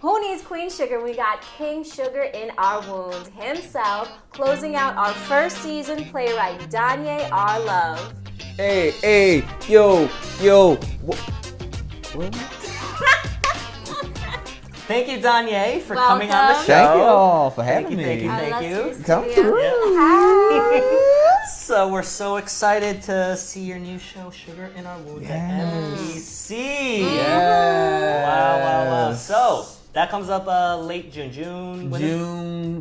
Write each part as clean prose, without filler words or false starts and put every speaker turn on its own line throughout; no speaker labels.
Who needs Queen Sugar? We got King Sugar in our wounds himself, closing out our first season, playwright Donja R. Love.
Hey, yo. What?
Thank you, Donja, for
Welcome.
coming on the show.
Thank you all for having me.
Thank you.
Come through.
So we're so excited to see your new show, Sugar in Our Wounds, at NBC.
Yes.
Wow. So that comes up late June.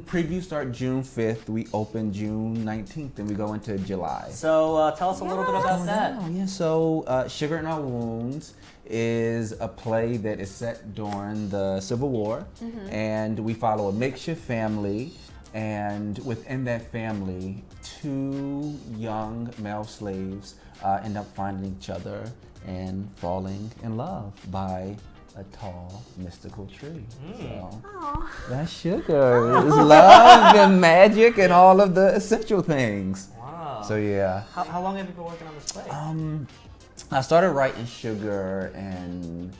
Previews start June 5th. We open June 19th, and we go into July.
So tell us a little bit about that.
So Sugar in Our Wounds is a play that is set during the Civil War, and we follow a makeshift family, and within that family, two young male slaves end up finding each other and falling in love by a tall, mystical tree. So that's sugar. It's love and magic and all of the essential things.
Wow.
So yeah.
How long have you been working on this play?
I started writing Sugar in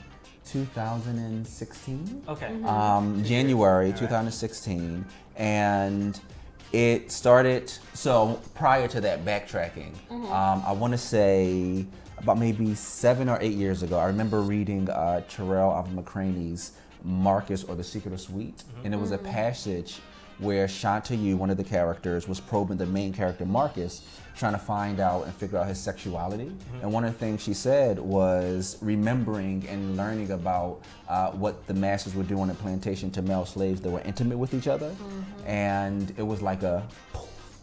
2016.
Okay.
January 2016, and it started. So prior to that, backtracking, I want to say about maybe 7 or 8 years ago, I remember reading Terrell Alvin McCraney's Marcus or the Secret of Sweet, and it was a passage where Shantayu, one of the characters, was probing the main character Marcus, trying to find out and figure out his sexuality. And one of the things she said was remembering and learning about what the masters were doing at plantation to male slaves that were intimate with each other. And it was like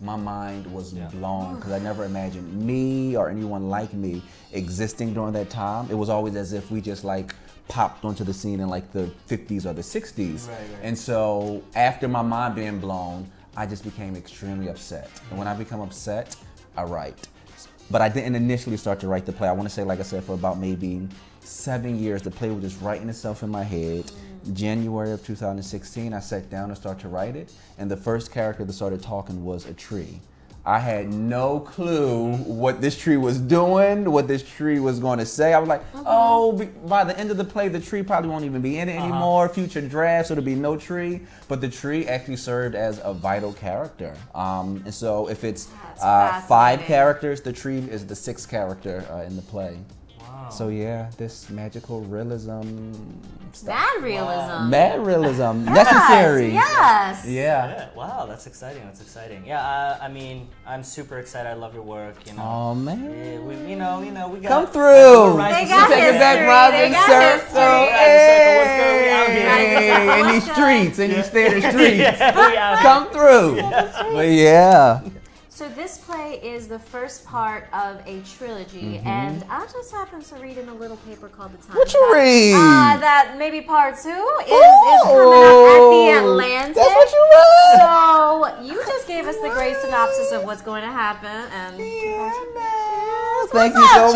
my mind was blown, because I never imagined me or anyone like me existing during that time. It was always as if we just popped onto the scene in like the 50s or the 60s.
Right.
And so after my mind being blown, I just became extremely upset. And when I become upset, I write. But I didn't initially start to write the play. I want to say, like I said, for about maybe 7 years, the play was just writing itself in my head. January of 2016, I sat down and started to write it. And the first character that started talking was a tree. I had no clue what this tree was doing, what this tree was going to say. I was like, by the end of the play, the tree probably won't even be in it anymore. Future drafts, it'll be no tree. But the tree actually served as a vital character. And so if it's 5 characters, the tree is the 6th character in the play.
Wow.
So yeah, this magical realism stuff.
Mad realism.
Mad realism. Necessary.
Yes.
Yeah.
Wow, that's exciting. Yeah, I mean, I'm super excited. I love your work.
Oh man.
Yeah, we got.
Come through.
They got
Take it back,
history.
Robin.
They got
Circle.
history.
In these streets, in these theater streets.
We out.
Come through. But yeah.
So this play is the first part of a trilogy, and I just happened to read in a little paper called The Times.
What you read?
That maybe part 2 is coming up at the Atlantic.
That's what you read.
So you just gave us the great synopsis of what's going to happen, and
Thank you so
You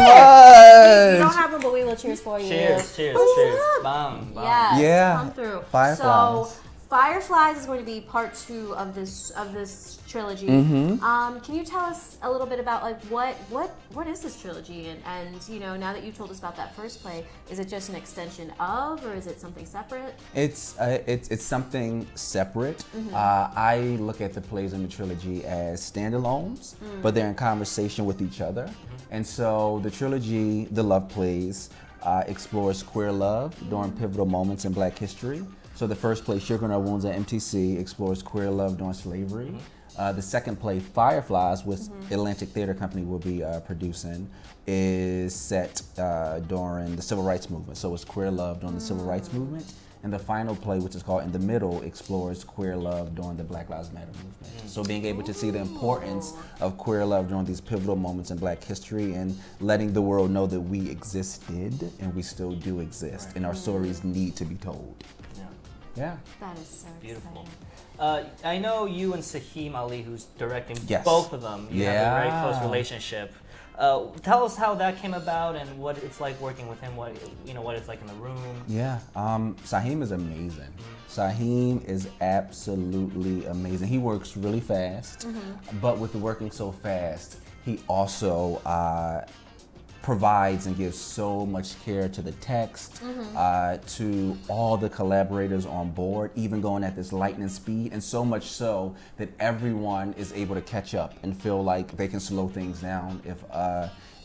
don't
much.
have one, but we will cheers for you.
Cheers. Bam.
Yes,
Yeah.
come through.
Fireflies.
So Fireflies is going to be part 2 of this trilogy. Can you tell us a little bit about what is this trilogy, and now that you told us about that first play, is it just an extension of, or is it something separate?
It's something separate. I look at the plays in the trilogy as standalones, but they're in conversation with each other. And so the trilogy, the love plays, explores queer love during pivotal moments in Black history. So the first play, Sugar in Our Wounds at MTC, explores queer love during slavery. The second play, Fireflies, which Atlantic Theater Company will be producing, is set during the Civil Rights Movement. So it's queer love during the Civil Rights Movement. And the final play, which is called In the Middle, explores queer love during the Black Lives Matter movement. So being able to see the importance of queer love during these pivotal moments in Black history, and letting the world know that we existed and we still do exist, and our stories need to be told. Yeah.
That is so
Beautiful.
exciting.
I know you and SAHEEM Ali, who's directing both of them. You have a very close relationship. Tell us how that came about and what it's like working with him. What it's like in the room.
Yeah. SAHEEM is amazing. SAHEEM is absolutely amazing. He works really fast, but with working so fast, he also provides and gives so much care to the text, to all the collaborators on board, even going at this lightning speed, and so much so that everyone is able to catch up and feel like they can slow things down if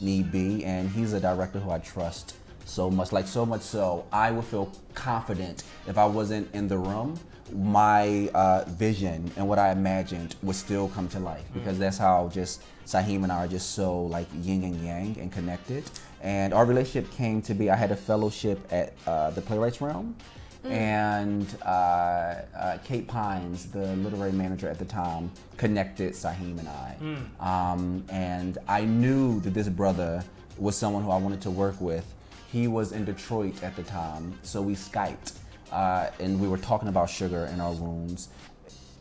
need be. And he's a director who I trust so much, like so much so I would feel confident if I wasn't in the room. My vision and what I imagined would still come to life, because that's how just SAHEEM and I are just so like yin and yang and connected. And our relationship came to be, I had a fellowship at the Playwrights Realm, and Kate Pines, the literary manager at the time, connected SAHEEM and I. And I knew that this brother was someone who I wanted to work with. He was in Detroit at the time, so we Skyped. And we were talking about sugar in our rooms.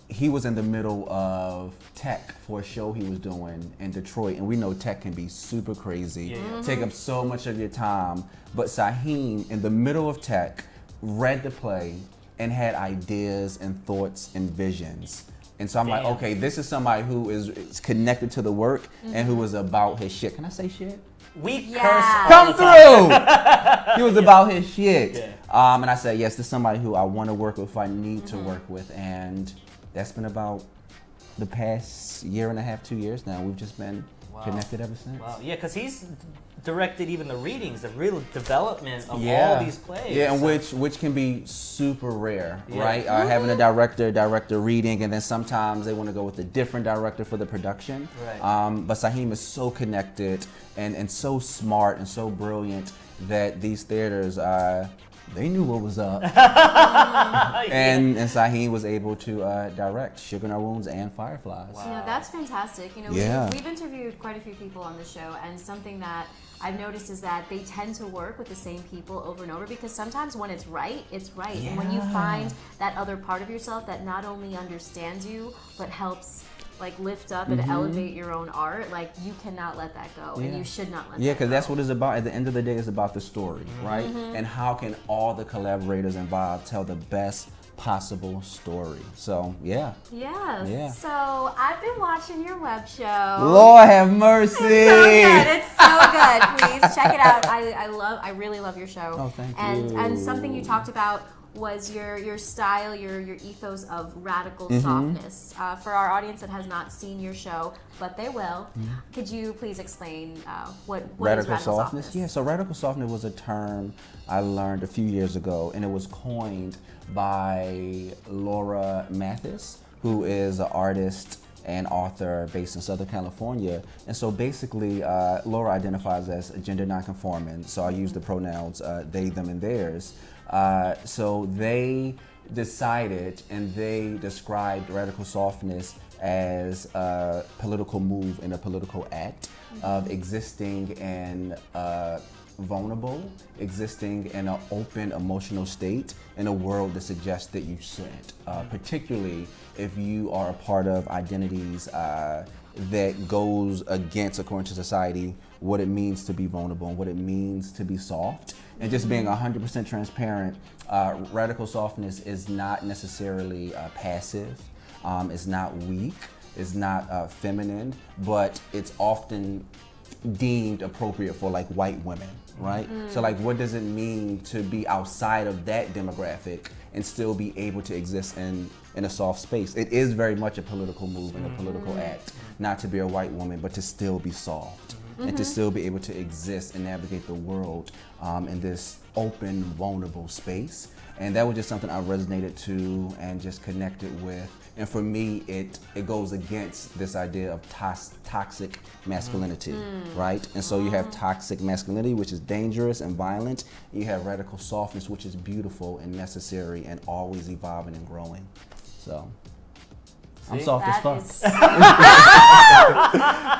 He was in the middle of tech for a show he was doing in Detroit, and we know tech can be super crazy, take up so much of your time. But SAHEEM, in the middle of tech, read the play and had ideas and thoughts and visions. And so I'm like, okay, this is somebody who is connected to the work and who is about his shit. Can I say shit?
We curse all
Come
the time.
through! He was about his shit. And I said, yes, this is somebody who I want to work with, I need to work with. And that's been about the past year and a half, 2 years now. We've just been connected ever since.
Wow, yeah, because he's directed even the readings, the real development of all these plays.
Yeah, and which can be super rare, right? Having a director reading, and then sometimes they want to go with a different director for the production.
Right.
But SAHEEM is so connected and so smart and so brilliant that these theaters, they knew what was up. And SAHEEM was able to direct Sugar in Our Wounds and Fireflies.
Wow. You know, that's fantastic. You know, we've interviewed quite a few people on the show, and something that I've noticed is that they tend to work with the same people over and over, because sometimes when it's right, it's right. And when you find that other part of yourself that not only understands you, but helps like lift up and elevate your own art, like you cannot let that go, and you should not let that go.
Yeah, because that's what it's about. At the end of the day, it's about the story, right? And how can all the collaborators involved tell the best possible story? So,
Yes.
Yeah.
So I've been watching your web show.
Lord have mercy.
It's so good. Please check it out. I really love your show.
Oh, thank you.
And something you talked about was your style, your ethos of radical softness. For our audience that has not seen your show, but they will, could you please explain what
radical
is radical softness?
Yeah, so radical softness was a term I learned a few years ago, and it was coined by Laura Mathis, who is an artist and author based in Southern California. And so basically, Laura identifies as gender nonconforming, so I use the pronouns they, them, and theirs. So they decided and they described radical softness as a political move and a political act of existing in vulnerable, existing in an open emotional state in a world that suggests that you shouldn't, particularly if you are a part of identities that goes against, according to society, what it means to be vulnerable and what it means to be soft. And just being 100% transparent, radical softness is not necessarily passive, it's not weak, it's not feminine, but it's often deemed appropriate for like white women, right? So like, what does it mean to be outside of that demographic and still be able to exist in a soft space? It is very much a political move and a political act, not to be a white woman, but to still be soft. And to still be able to exist and navigate the world in this open, vulnerable space. And that was just something I resonated to and just connected with. And for me, it goes against this idea of toxic masculinity, right? And so you have toxic masculinity, which is dangerous and violent. You have radical softness, which is beautiful and necessary and always evolving and growing. So. I'm soft as fuck.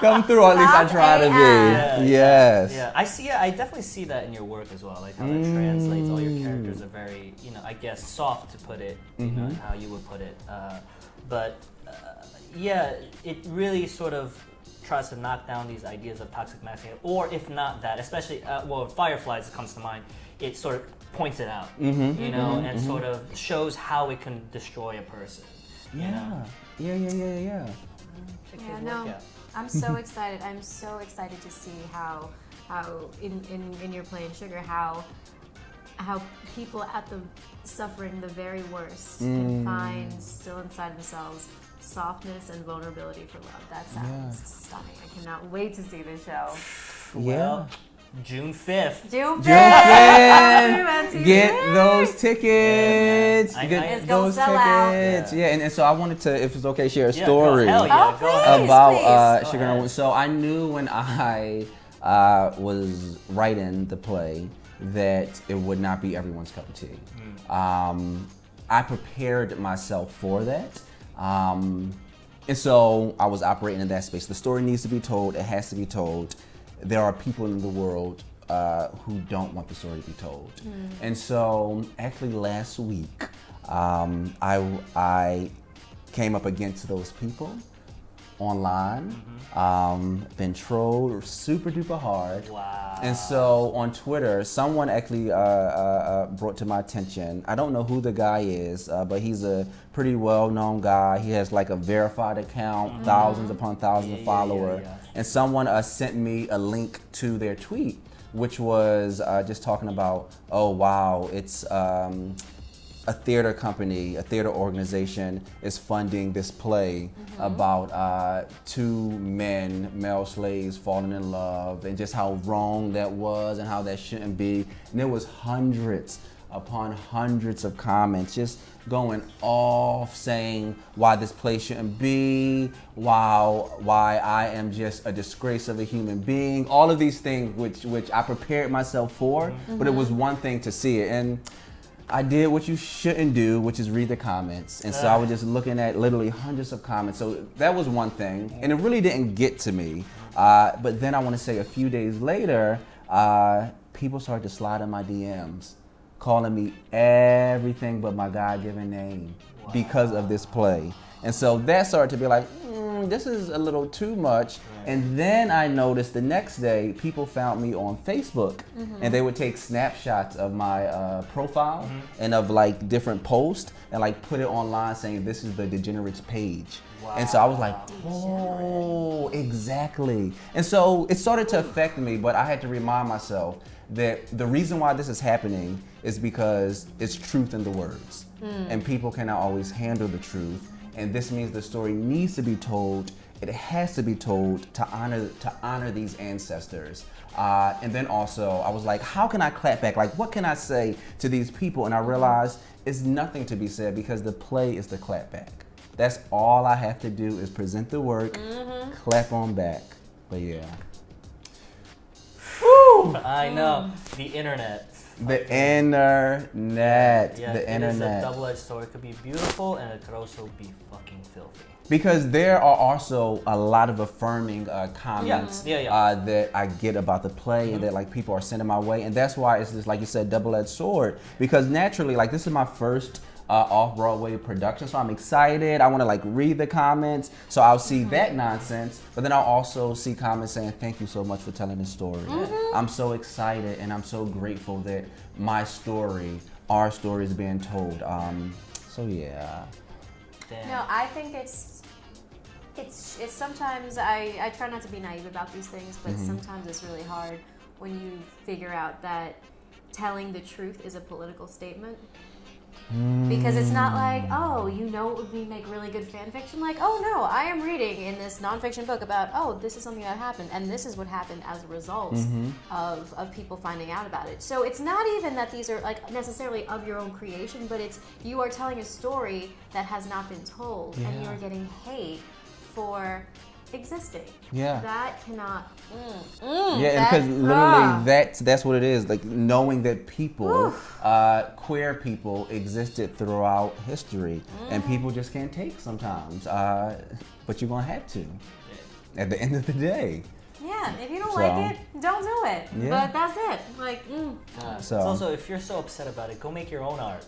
Come through, or at least I try to be. Yes.
Yeah, I definitely see that in your work as well. Like how that translates. All your characters are very, I guess, soft to put it. You know, how you would put it. Yeah, it really sort of tries to knock down these ideas of toxic masculinity, or if not that, especially Fireflies comes to mind. It sort of points it out, and sort of shows how it can destroy a person.
Yeah.
Yeah, no, I'm so excited. I'm so excited to see how in your play in Sugar how people at the suffering the very worst can find still inside themselves softness and vulnerability for love. That sounds stunning. I cannot wait to see this show.
Well, June 5th.
June 5th!
Get those tickets.
Yeah,
Get
It's gonna
those
sell out.
tickets. Yeah, and so I wanted to, if it's okay, share a story
Hell yeah,
Oh,
go ahead.
please.
about
Go
Sugar
ahead.
and So I knew when I was writing the play that it would not be everyone's cup of tea. I prepared myself for that. And so I was operating in that space. The story needs to be told. It has to be told. There are people in the world who don't want the story to be told. And so actually last week, I came up against those people online, been trolled super duper hard.
Wow.
And so on Twitter, someone actually brought to my attention, I don't know who the guy is, but he's a pretty well-known guy. He has like a verified account, thousands upon thousands of followers. And someone sent me a link to their tweet, which was just talking about, oh wow, it's a theater company, a theater organization is funding this play about two men, male slaves, falling in love, and just how wrong that was and how that shouldn't be. And there was hundreds upon hundreds of comments just going off saying why this play shouldn't be, why I am just a disgrace of a human being, all of these things which I prepared myself for, but it was one thing to see it. And I did what you shouldn't do, which is read the comments. And so I was just looking at literally hundreds of comments. So that was one thing. And it really didn't get to me. But then I want to say a few days later, people started to slide in my DMs, calling me everything but my God-given name because of this play. And so that started to be like, this is a little too much. And then I noticed the next day, people found me on Facebook and they would take snapshots of my profile and of like different posts and like put it online saying this is the Degenerates page. And so I was like, oh, exactly. And so it started to affect me, but I had to remind myself that the reason why this is happening is because it's truth in the words. And people cannot always handle the truth. And this means the story needs to be told. It has to be told to honor these ancestors. And then also, I was like, how can I clap back? Like, what can I say to these people? And I realized it's nothing to be said because the play is the clap back. That's all I have to do is present the work, clap on back. But yeah.
Woo! I know. The internet.
The internet.
Yeah,
The internet.
It is a double-edged sword. It could be beautiful and it could also be fucking filthy.
Because there are also a lot of affirming comments that I get about the play and that like people are sending my way, and that's why it's just like you said, double-edged sword. Because naturally, like this is my first off-Broadway production, so I'm excited. I want to like read the comments, so I'll see that nonsense, but then I'll also see comments saying thank you so much for telling this story. I'm so excited and I'm so grateful that my story, our story is being told. So yeah.
Damn.
No, I think it's sometimes I try not to be naive about these things, but sometimes it's really hard when you figure out that telling the truth is a political statement. Because it's not like, oh, you know what would make really good fan fiction? Like, oh no, I am reading in this nonfiction book about, oh, this is something that happened, and this is what happened as a result of people finding out about it. So it's not even that these are like necessarily of your own creation, but it's you are telling a story that has not been told, and you are getting hate for existing.
Yeah.
That cannot.
Yeah, because literally that's what it is. Like knowing that people, queer people, existed throughout history, and people just can't take sometimes. But you're gonna have to at the end of the day.
Yeah, if you don't like it, don't do it.
Yeah.
But that's it. Like,
It's also, if you're so upset about it, go make your own art.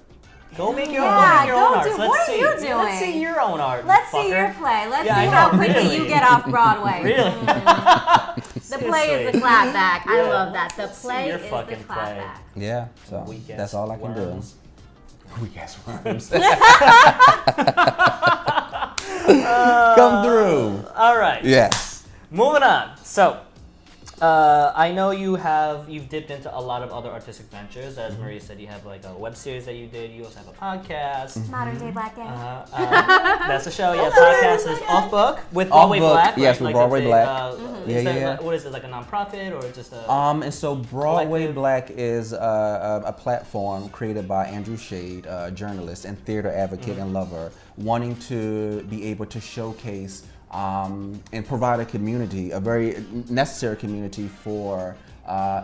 Go make your,
Yeah,
go make your own
go
art.
do-
Let's
what are
see.
you doing?
Let's see your own art.
let's see
fucker.
your play. Let's
Yeah,
see
I
how
know,
quickly
really.
you get off Broadway.
Really?
The play is the clapback. I
Yeah.
love that. The
Let's see
play
your
is the
fucking play.
clapback.
Yeah, so
Weak-ass
that's all I can
worms.
do. Weak ass worms. Come through.
All right.
Yes.
Moving on. So, I know you've dipped into a lot of other artistic ventures. As Maria said, you have like a web series that you did. You also have a podcast.
Modern Day Black Gang.
That's the show. Yeah, podcast is Off Book with Broadway Black.
Yes, with Broadway Black.
What is it, like a nonprofit or just a?
And so Broadway Black is a platform created by Andrew Shade, a journalist and theater advocate and lover, wanting to be able to showcase and provide a community, a very necessary community for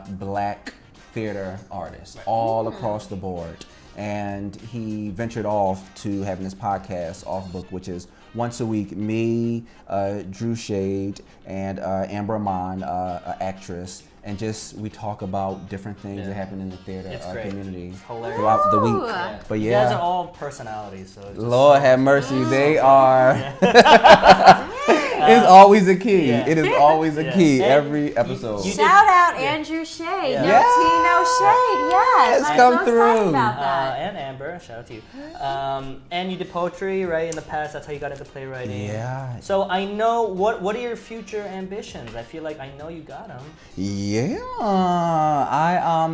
Black theater artists all across the board. And he ventured off to having this podcast, Off Book, which is once a week, me, Drew Shade, and Amber Amon, an actress, and just we talk about different things that happen in the theater community throughout the week.
Yeah.
But
you guys are all personalities, so
Lord have mercy, they are. It's always a key.
Yeah.
It is always a key every episode.
Shout out Andrew Shade.
Yeah.
No tea, no shade. Yes, I'm
come
so
through.
excited about that.
And Amber, shout out to you. And you did poetry, right? In the past, that's how you got into playwriting.
Yeah.
So I know what are your future ambitions? I feel like I know you got them.
Yeah, I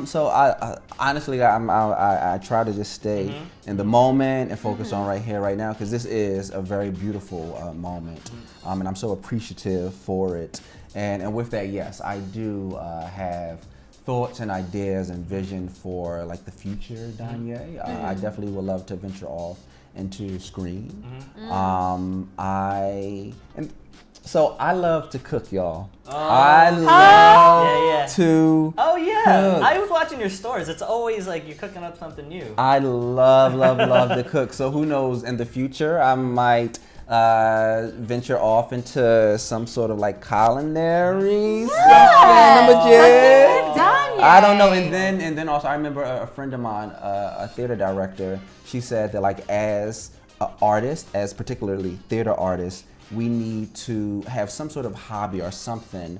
honestly I try to just stay in the moment and focus on right here, right now, because this is a very beautiful moment, and I'm so appreciative for it. And with that, yes, I do have thoughts and ideas and vision for like the future, Donja. I definitely would love to venture off into screen. So I love to cook, y'all. I love to cook.
I was watching your stories. It's always like you're cooking up something new.
I love to cook. So who knows, in the future, I might venture off into some sort of like culinary I don't know. And then also I remember a friend of mine, a theater director, she said that like as an artist, as particularly theater artists, we need to have some sort of hobby or something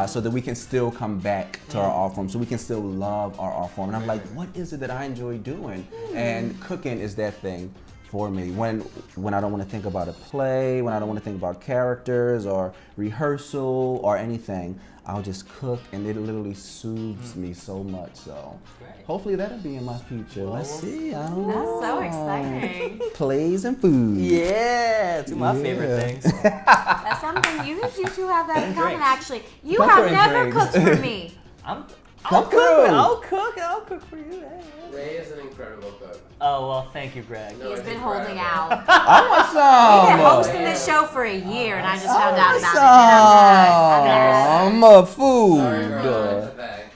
so that we can still come back to our art form, so we can still love our art form. And I'm like, what is it that I enjoy doing? And cooking is that thing for me. When I don't want to think about a play, when I don't want to think about characters or rehearsal or anything, I'll just cook, and it literally soothes me so much. So hopefully that'll be in my future. Let's see. I don't know.
That's so exciting.
Plays and food.
Yeah, two of my favorite things.
That's something you two have that in common. Actually, you
Butter
have
and
never
drinks.
cooked for me.
I'll cook for you.
Ray is an incredible cook.
Oh, well, thank you, Greg.
He's been holding out.
I want
He's
some.
been hosting this show for a year, and I just found out about it.
I'm a food.
Sorry, girl, it's a bag.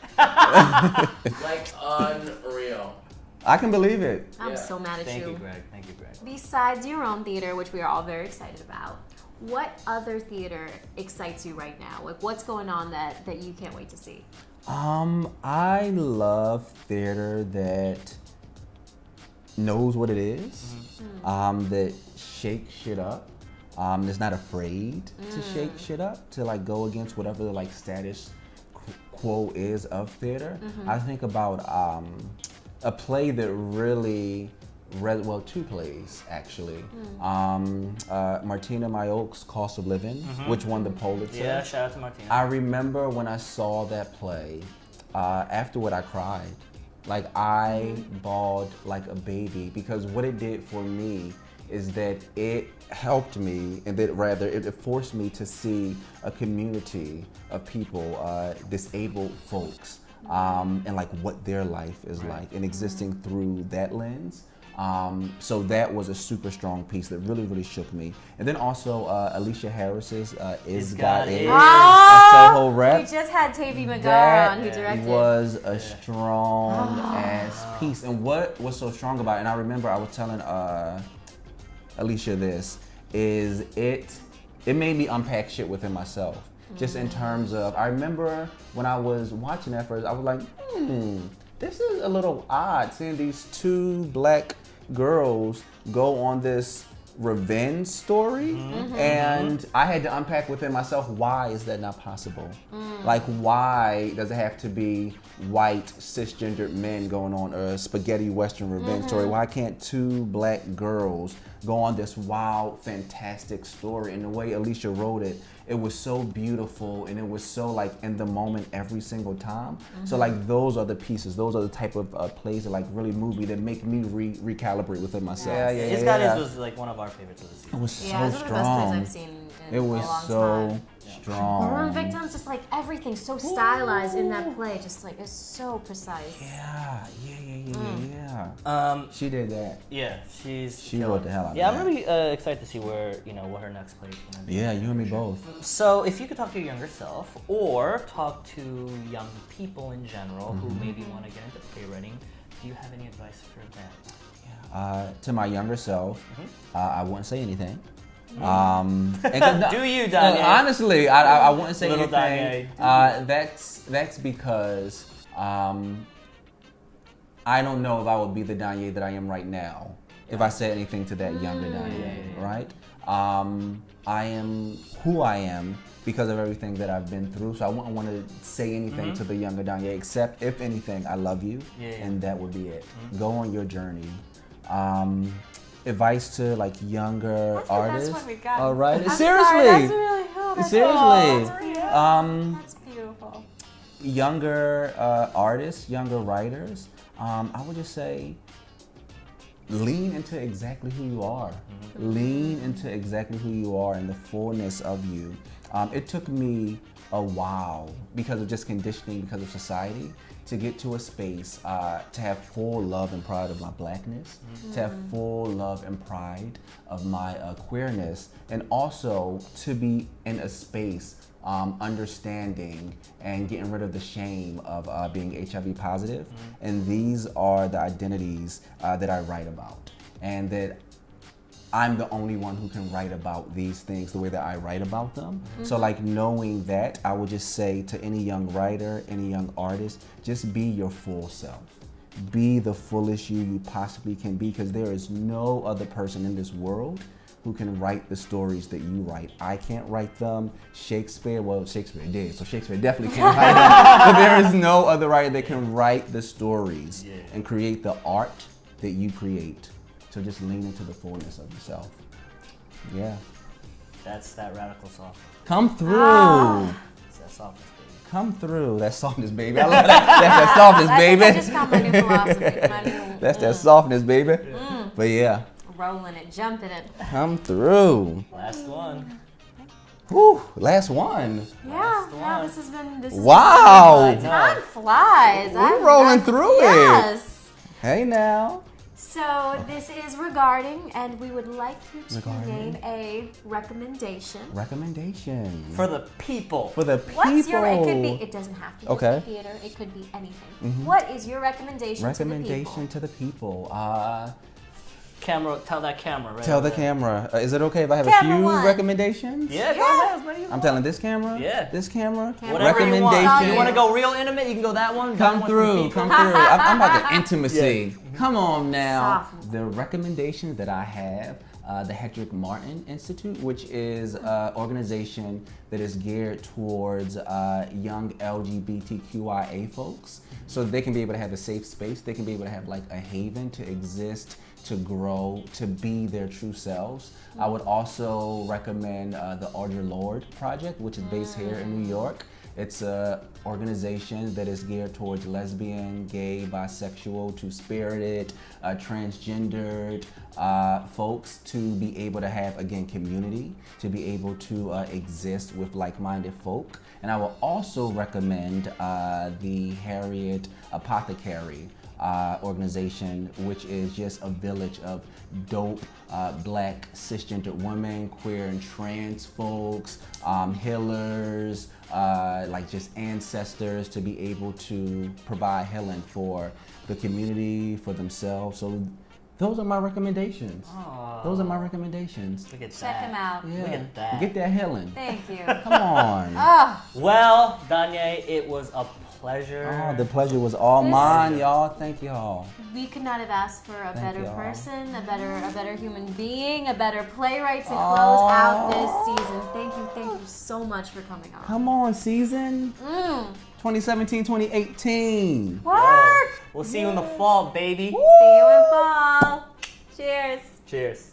Unreal.
I can believe it.
I'm so mad at
Thank you, Greg. Thank you, Greg.
Besides your own theater, which we are all very excited about, what other theater excites you right now? Like, what's going on that you can't wait to see?
I love theater that knows what it is, that shakes shit up, is not afraid to shake shit up, to like go against whatever the like status quo is of theater. I think about a play that really two plays actually. Martina Mayock's Cost of Living, which won the Pulitzer.
Yeah, shout out to Martina.
I remember when I saw that play, afterward I cried. Like I bawled like a baby, because what it did for me is that it helped me, and that rather it forced me to see a community of people, disabled folks, and like what their life is like, and existing through that lens. So that was a super strong piece that really, really shook me. And then also Alicia Harris's Is God Is at Soho Rep.
We just had Tavy McGar
That
on, who directed.
was a strong ass piece. And what was so strong about it, and I remember I was telling Alicia this, is it made me unpack shit within myself. Just in terms of, I remember when I was watching that first, I was like, this is a little odd, seeing these two black girls go on this revenge story, and I had to unpack within myself, why is that not possible? Like, why does it have to be white cisgendered men going on a spaghetti western revenge story? Why can't two black girls go on this wild, fantastic story? And the way Alicia wrote it, it was so beautiful, and it was so like in the moment every single time. So like those are the pieces, those are the type of plays that like really move me, that make me recalibrate within myself.
It's got his was like one of our favorites of the season.
It was so
Yeah, it's one of the best plays I've seen in
It
a
was
long
so
time.
strong.
Born Victims, just like everything so stylized in that play, just like it's so precise.
Yeah. She did that.
Yeah, she
wrote the hell out of
Yeah,
that.
I'm really excited to see where what her next play is gonna be.
Yeah, you and me both.
So if you could talk to your younger self, or talk to young people in general who maybe want to get into playwriting, do you have any advice for them?
To my younger self, I wouldn't say anything.
Do you, Donja?
Honestly, I wouldn't say
Little
anything. That's because I don't know if I would be the Donja that I am right now if I said anything to that younger Donja, right? I am who I am because of everything that I've been through, so I wouldn't want to say anything to the younger Donja, except if anything, I love you, and that would be it. Go on your journey. Advice to like younger
That's
artists.
the best one we got.
All right,
I'm
seriously.
sorry, that's really that's
Seriously.
That's beautiful.
Younger artists, younger writers, I would just say lean into exactly who you are. Lean into exactly who you are and the fullness of you. It took me a while because of just conditioning, because of society, to get to a space to have full love and pride of my blackness, to have full love and pride of my queerness, and also to be in a space understanding and getting rid of the shame of being HIV positive. And these are the identities that I write about, and that I'm the only one who can write about these things the way that I write about them. So like knowing that, I would just say to any young writer, any young artist, just be your full self. Be the fullest you possibly can be, because there is no other person in this world who can write the stories that you write. I can't write them. Shakespeare did, so Shakespeare definitely can't write them. But there is no other writer that can write the stories and create the art that you create. So just lean into the fullness of yourself. Yeah.
That's that radical softness.
Come through.
It's that softness, baby.
Come through. That softness, baby. I love that. That's that softness, baby.
I just found my new philosophy. My new,
That's that softness, baby. But yeah.
rolling it, jumping it.
Come through.
Last one.
Whew, last one.
Yeah, this has been
Wow.
Been time flies.
We're rolling through it.
Yes.
Hey now.
So this is regarding, and we would like you to
Regarding?
name a recommendation.
Recommendation.
For the people.
For the people.
What's your? It could be. It doesn't have to just
Okay.
be theater. It could be anything. What is your recommendation?
Recommendation
to the people?
to the people.
Camera, tell that camera, right?
Tell the
over there.
camera. Is it okay if I have
Camera
a few
one.
recommendations?
Yeah, go
Yeah.
ahead, as many as you
I'm
want.
telling this camera.
Yeah.
This camera.
Whatever you want.
Recommendation.
You want to go real intimate? You can go that one.
Come
That one for the
through,
people.
come through. I'm about the intimacy.
Yeah.
Come on now.
Softness.
The recommendation that I have, the Hedrick Martin Institute, which is an organization that is geared towards young LGBTQIA folks, so they can be able to have a safe space. They can be able to have like a haven to exist, to grow, to be their true selves. I would also recommend the Audre Lorde Project, which is based here in New York. It's an organization that is geared towards lesbian, gay, bisexual, two-spirited, transgendered folks to be able to have, again, community, to be able to exist with like-minded folk. And I will also recommend the Harriet Apothecary organization, which is just a village of dope black cisgendered women, queer and trans folks, healers, like just ancestors, to be able to provide healing for the community, for themselves. So Those are my recommendations.
Aw.
Those are my recommendations.
Look at that.
Check him out.
Yeah.
Look at that.
Get that healing.
Thank you.
Come on.
Oh,
Well, Donja, it was a pleasure.
Oh, the pleasure was all
This-
mine, y'all. Thank y'all.
we could not have asked for a
Thank
better
y'all.
person, a better human being, a better playwright to close out this season. Thank you so much for coming on.
Come on, season 2017, 2018.
Work.
We'll see you in the fall, baby.
See you in fall. Cheers.
Cheers.